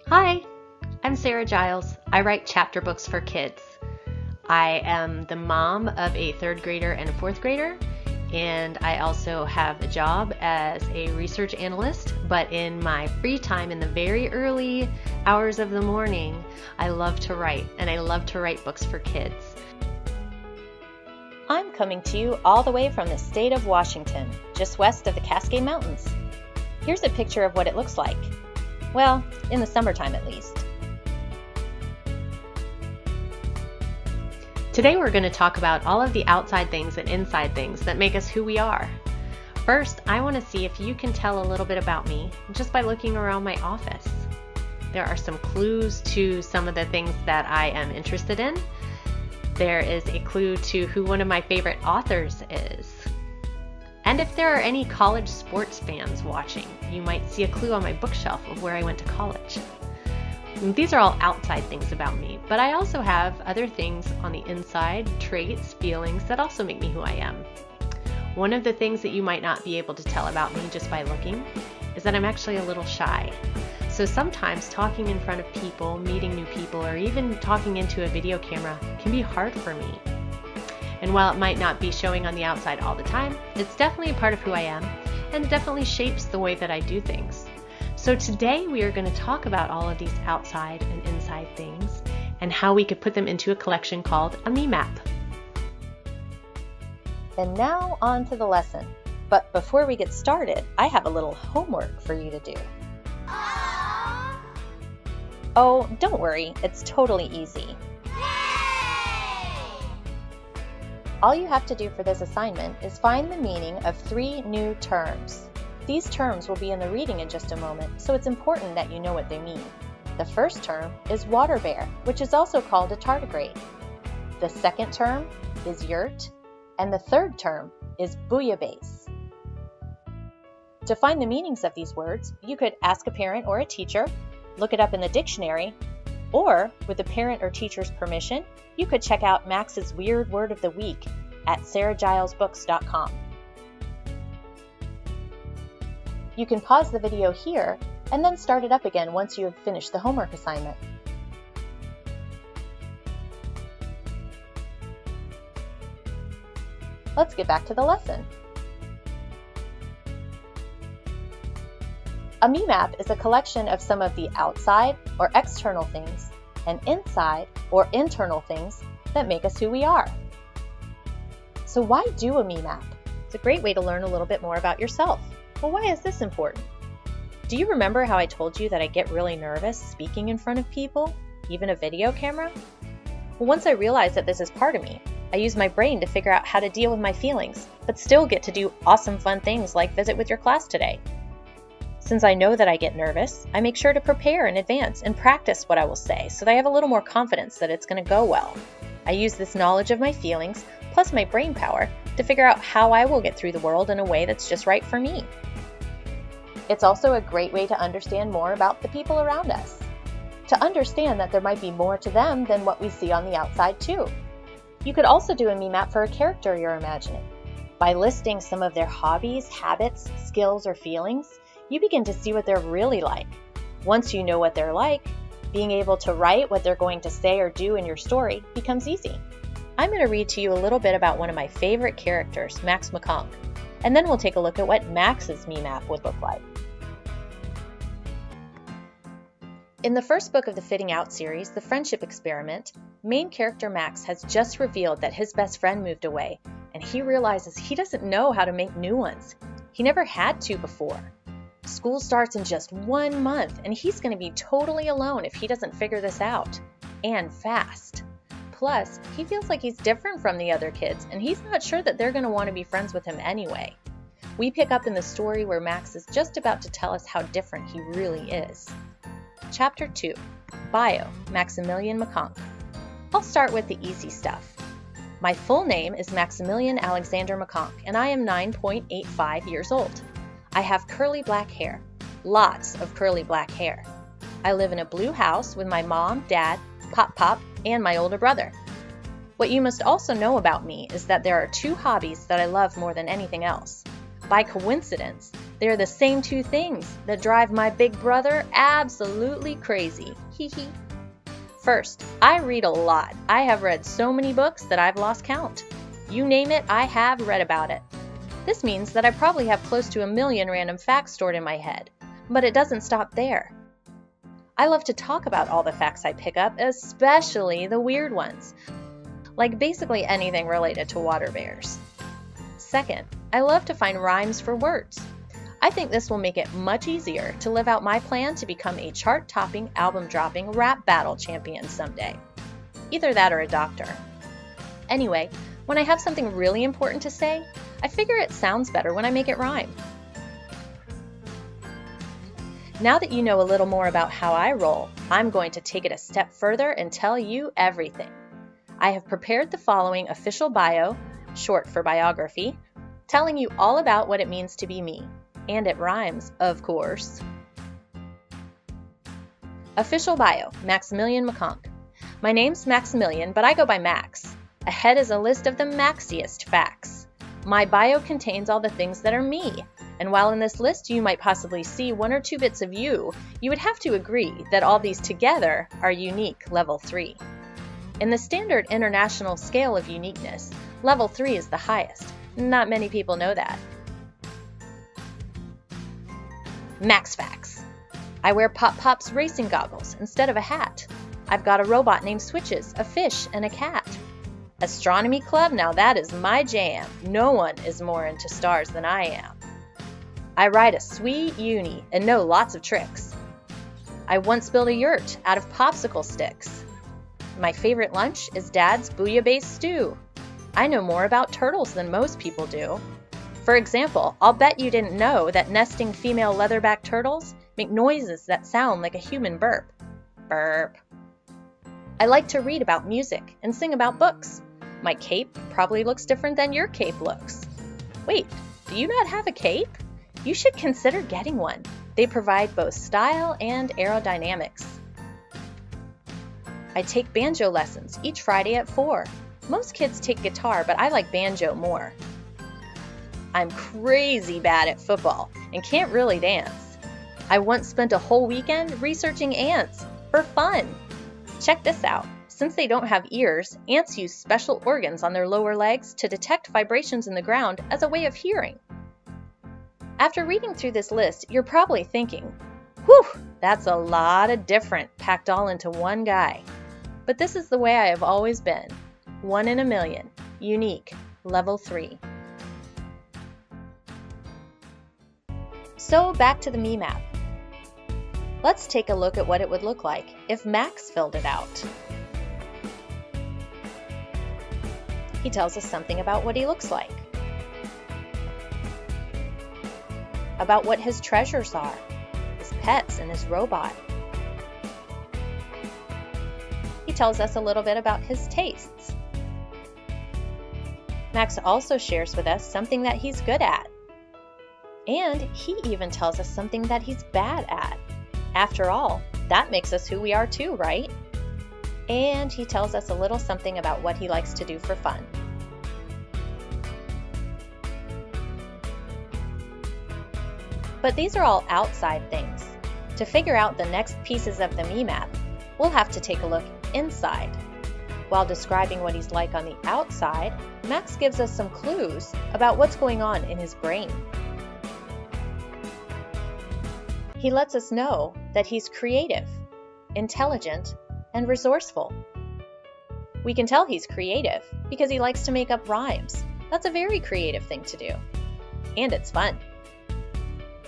Hi, I'm Sarah Giles. I write chapter books for kids. I am the mom of a third grader and a fourth grader, and I also have a job as a research analyst, but in my free time in the very early hours of the morning, I love to write, and I love to write books for kids. I'm coming to you all the way from the state of Washington, just west of the Cascade Mountains. Here's a picture of what it looks like. Well, in the summertime at least. Today we're going to talk about all of the outside things and inside things that make us who we are. First, I want to see if you can tell a little bit about me just by looking around my office. There are some clues to some of the things that I am interested in. There is a clue to who one of my favorite authors is. And if there are any college sports fans watching, you might see a clue on my bookshelf of where I went to college. These are all outside things about me, but I also have other things on the inside, traits, feelings that also make me who I am. One of the things that you might not be able to tell about me just by looking is that I'm actually a little shy. So sometimes talking in front of people, meeting new people, or even talking into a video camera can be hard for me. And while it might not be showing on the outside all the time, it's definitely a part of who I am, and it definitely shapes the way that I do things. So today we are going to talk about all of these outside and inside things, and how we could put them into a collection called a me map. And now on to the lesson. But before we get started, I have a little homework for you to do. Oh, don't worry, it's totally easy. All you have to do for this assignment is find the meaning of 3 new terms. These terms will be in the reading in just a moment, so it's important that you know what they mean. The first term is water bear, which is also called a tardigrade. The second term is yurt, and the third term is bouillabaisse. To find the meanings of these words, you could ask a parent or a teacher, look it up in the dictionary, or, with the parent or teacher's permission, you could check out Max's Weird Word of the Week at sarahgilesbooks.com. You can pause the video here and then start it up again once you have finished the homework assignment. Let's get back to the lesson. A me map is a collection of some of the outside or external things and inside or internal things that make us who we are. So why do a me map? It's a great way to learn a little bit more about yourself. Well, why is this important? Do you remember how I told you that I get really nervous speaking in front of people, even a video camera? Well, once I realized that this is part of me, I use my brain to figure out how to deal with my feelings, but still get to do awesome fun things like visit with your class today. Since I know that I get nervous, I make sure to prepare in advance and practice what I will say so that I have a little more confidence that it's going to go well. I use this knowledge of my feelings, plus my brain power, to figure out how I will get through the world in a way that's just right for me. It's also a great way to understand more about the people around us. To understand that there might be more to them than what we see on the outside too. You could also do a me map for a character you're imagining. By listing some of their hobbies, habits, skills, or feelings, you begin to see what they're really like. Once you know what they're like, being able to write what they're going to say or do in your story becomes easy. I'm going to read to you a little bit about one of my favorite characters, Max McConk, and then we'll take a look at what Max's me map would look like. In the first book of the Fitting Out series, The Friendship Experiment, main character Max has just revealed that his best friend moved away, and he realizes he doesn't know how to make new ones. He never had to before. School starts in just 1 month, and he's going to be totally alone if he doesn't figure this out. And fast. Plus, he feels like he's different from the other kids, and he's not sure that they're going to want to be friends with him anyway. We pick up in the story where Max is just about to tell us how different he really is. Chapter 2. Bio, Maximilian McConk. I'll start with the easy stuff. My full name is Maximilian Alexander McConk, and I am 9.85 years old. I have curly black hair. Lots of curly black hair. I live in a blue house with my mom, dad, pop, and my older brother. What you must also know about me is that there are 2 hobbies that I love more than anything else. By coincidence, They're the same two things that drive my big brother absolutely crazy. Hee hee. First, I read a lot. I have read so many books that I've lost count. You name it, I have read about it. This means that I probably have close to 1 million random facts stored in my head. But it doesn't stop there. I love to talk about all the facts I pick up, especially the weird ones, like basically anything related to water bears. Second, I love to find rhymes for words. I think this will make it much easier to live out my plan to become a chart-topping, album-dropping rap battle champion someday. Either that or a doctor. Anyway, when I have something really important to say, I figure it sounds better when I make it rhyme. Now that you know a little more about how I roll, I'm going to take it a step further and tell you everything. I have prepared the following official bio, short for biography, telling you all about what it means to be me. And it rhymes, of course. Official bio, Maximilian McConk. My name's Maximilian, but I go by Max. Ahead is a list of the maxiest facts. My bio contains all the things that are me, and while in this list you might possibly see 1 or 2 bits of you, you would have to agree that all these together are unique level 3. In the standard international scale of uniqueness, level 3 is the highest. Not many people know that. Max facts. I wear Pop Pop's racing goggles instead of a hat. I've got a robot named Switches, a fish, and a cat. Astronomy club, now that is my jam. No one is more into stars than I am. I ride a sweet uni and know lots of tricks. I once built a yurt out of popsicle sticks. My favorite lunch is Dad's bouillabaisse stew. I know more about turtles than most people do. For example, I'll bet you didn't know that nesting female leatherback turtles make noises that sound like a human burp. Burp. I like to read about music and sing about books. My cape probably looks different than your cape looks. Wait, do you not have a cape? You should consider getting one. They provide both style and aerodynamics. I take banjo lessons each Friday at 4. Most kids take guitar, but I like banjo more. I'm crazy bad at football and can't really dance. I once spent a whole weekend researching ants for fun. Check this out. Since they don't have ears, ants use special organs on their lower legs to detect vibrations in the ground as a way of hearing. After reading through this list, you're probably thinking, whew, that's a lot of different packed all into one guy. But this is the way I have always been. 1 in a million. Unique. Level 3. So back to the me map. Let's take a look at what it would look like if Max filled it out. He tells us something about what he looks like, about what his treasures are, his pets and his robot. He tells us a little bit about his tastes. Max also shares with us something that he's good at. And he even tells us something that he's bad at. After all, that makes us who we are too, right? And he tells us a little something about what he likes to do for fun. But these are all outside things. To figure out the next pieces of the me map, we'll have to take a look inside. While describing what he's like on the outside, Max gives us some clues about what's going on in his brain. He lets us know that he's creative, intelligent, and resourceful. We can tell he's creative because he likes to make up rhymes. That's a very creative thing to do. And it's fun.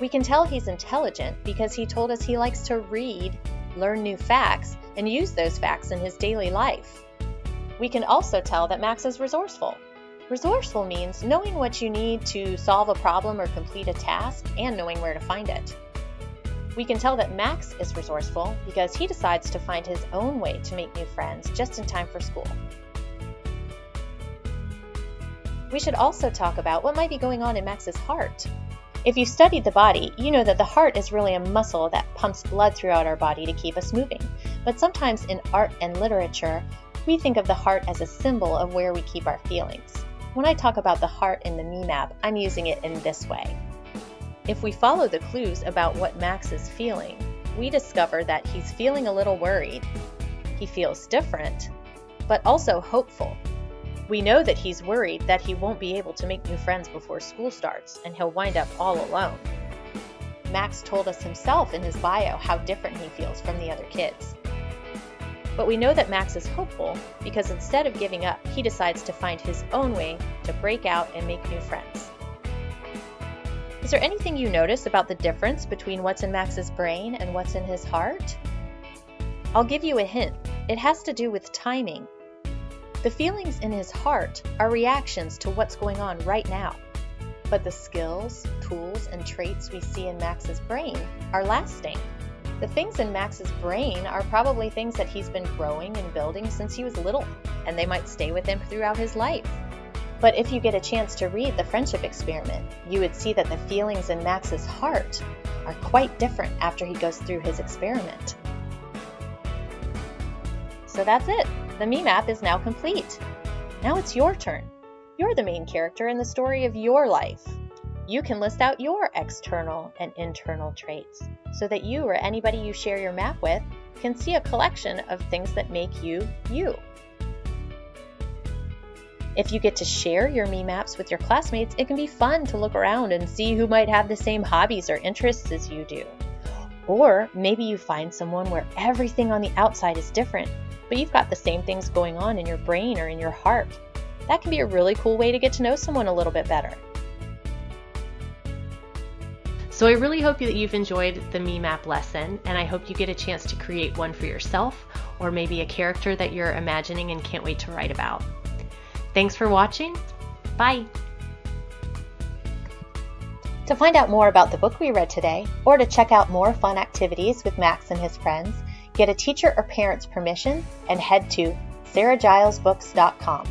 We can tell he's intelligent because he told us he likes to read, learn new facts, and use those facts in his daily life. We can also tell that Max is resourceful. Resourceful means knowing what you need to solve a problem or complete a task and knowing where to find it. We can tell that Max is resourceful because he decides to find his own way to make new friends just in time for school. We should also talk about what might be going on in Max's heart. If you've studied the body, you know that the heart is really a muscle that pumps blood throughout our body to keep us moving. But sometimes in art and literature, we think of the heart as a symbol of where we keep our feelings. When I talk about the heart in the me map, I'm using it in this way. If we follow the clues about what Max is feeling, we discover that he's feeling a little worried. He feels different, but also hopeful. We know that he's worried that he won't be able to make new friends before school starts and he'll wind up all alone. Max told us himself in his bio how different he feels from the other kids. But we know that Max is hopeful because instead of giving up, he decides to find his own way to break out and make new friends. Is there anything you notice about the difference between what's in Max's brain and what's in his heart? I'll give you a hint. It has to do with timing. The feelings in his heart are reactions to what's going on right now. But the skills, tools, and traits we see in Max's brain are lasting. The things in Max's brain are probably things that he's been growing and building since he was little, and they might stay with him throughout his life. But if you get a chance to read The Friendship Experiment, you would see that the feelings in Max's heart are quite different after he goes through his experiment. So that's it. The me map is now complete. Now it's your turn. You're the main character in the story of your life. You can list out your external and internal traits so that you or anybody you share your map with can see a collection of things that make you, you. If you get to share your me maps with your classmates, it can be fun to look around and see who might have the same hobbies or interests as you do. Or maybe you find someone where everything on the outside is different, but you've got the same things going on in your brain or in your heart. That can be a really cool way to get to know someone a little bit better. So I really hope that you've enjoyed the me map lesson, and I hope you get a chance to create one for yourself, or maybe a character that you're imagining and can't wait to write about. Thanks for watching. Bye. To find out more about the book we read today, or to check out more fun activities with Max and his friends, get a teacher or parent's permission and head to sarahgilesbooks.com.